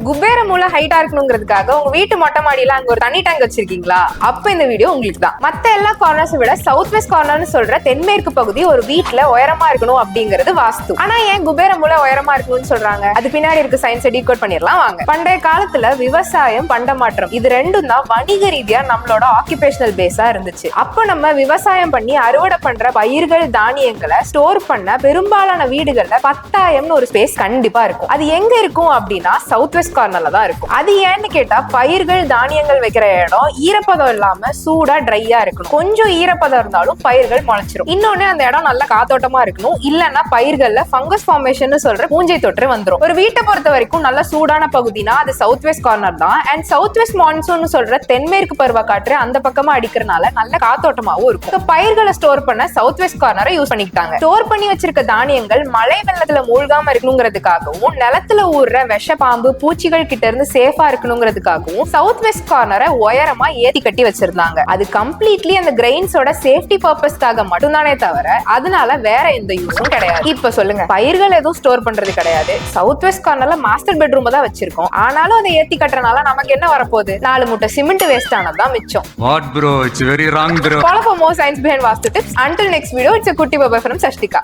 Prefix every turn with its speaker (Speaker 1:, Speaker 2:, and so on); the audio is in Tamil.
Speaker 1: குபேர மூல ஹைட்டா இருக்கணுங்கிறதுக்காக உங்க வீட்டு மொட்டை மாடியில அங்க ஒரு தண்ணி டேங்க் வச்சிருக்கீங்களா? அப்ப இந்த வீடியோ உங்களுக்கு தான். மத்த எல்லா கார்னர்ஸ் விட சவுத் வெஸ்ட் கார்னர்னு சொல்ற தென்மேற்கு பகுதி ஒரு வீட்டுல உயரமா இருக்கணும் அப்படிங்கிறது வாஸ்து. ஆனா ஏன் குபேர மூல உயரமா இருக்கணும்னு சொல்றாங்க? அது பின்னாடி இருக்க சயின்ஸை டீகோட் பண்ணிடலாம் வாங்க. பண்டைய காலத்துல விவசாயம், பண்டமாற்றம் இது ரெண்டும் தான் வணிக ரீதியா நம்மளோட ஆக்குபேஷனல் பேஸா இருந்துச்சு. அப்ப நம்ம விவசாயம் பண்ணி அறுவடை பண்ற பயிர்கள், தானியங்களை ஸ்டோர் பண்ண பெரும்பாலான வீடுகள்ல 10,000 ஒரு ஸ்பேஸ் கண்டிப்பா இருக்கும். அது எங்க இருக்கும் அப்படின்னா சவுத் வெஸ்ட் கார்னர்ல தான் இருக்கும். அது ஏன்னு கேட்டா பயிர்கள், தானியங்கள் வைக்கிற இடம் ஈரப்பதம் இல்லாம சூடா ட்ரையா இருக்கணும். கொஞ்சம் ஈரப்பதம் இருந்தாலும் பயிர்கள் முளைச்சிரும். இன்னொன்னு அந்த இடம் நல்ல காத்தோட்டமா இருக்கணும். இல்லன்னா பயிர்கள்ல ஃபங்கஸ் ஃபார்மேஷன் சொல்ற பூஞ்சை தொற்று வந்துரும். ஒரு வீட்டை பொறுத்த வரைக்கும் நல்ல சூடான பகுதினா அது சவுத் வெஸ்ட் கார்னர் தான். அண்ட் சவுத் வெஸ்ட் மான்சூன் சொல்ற தென்மேற்கு பருவ காற்று அந்த பக்கமா அடிக்கிறனால நல்ல காத்தோட்டமாவும் இருக்கும். பயிர்களை ஸ்டோர் பண்ண சவுத் வெஸ்ட் கார்னரை யூஸ் பண்ணிக்கிட்டாங்க. ஸ்டோர் பண்ணி வச்சிருக்க தானியங்கள் மழை வெள்ளத்துல மூழ்காம இருக்கணுங்கிறதுக்காகவும், நிலத்துல ஊர்ற விஷ பாம்பு, பூச்சிகள் கிட்ட இருந்து சேஃபா இருக்கணுங்கிறதுக்காகவும் சவுத் வெஸ்ட் கார்னரை உயரமா ஏத்தி கட்டி வச்சிருந்தாங்க. அது கம்ப்ளீட்லி அந்த கிரெயின்ஸோட சேஃப்டி பர்பஸ்க்காக மட்டும்தானே தவிர அதனால வேற எந்த யூஸும் கிடையாது. இப்ப சொல்லுங்க, பயிர்கள் எதுவும் ஸ்டோர் பண்றது கிடையாது. சவுத் வெஸ்ட் கார்னர்ல மாஸ்டர் பெட்ரூம் தான் வச்சிருக்கோம். ஆனாலும் அதை ஏத்தி கட்டுறனால நமக்கு என்ன வரப்போகுது? 4 மூட்டை சிமெண்ட் வேஸ்ட் ஆனதுதான் மிச்சம்.
Speaker 2: What bro? It's very wrong bro.
Speaker 1: Follow for more science behind Vastu tips. Until next video, it's a Kutti Baba from Sashtika.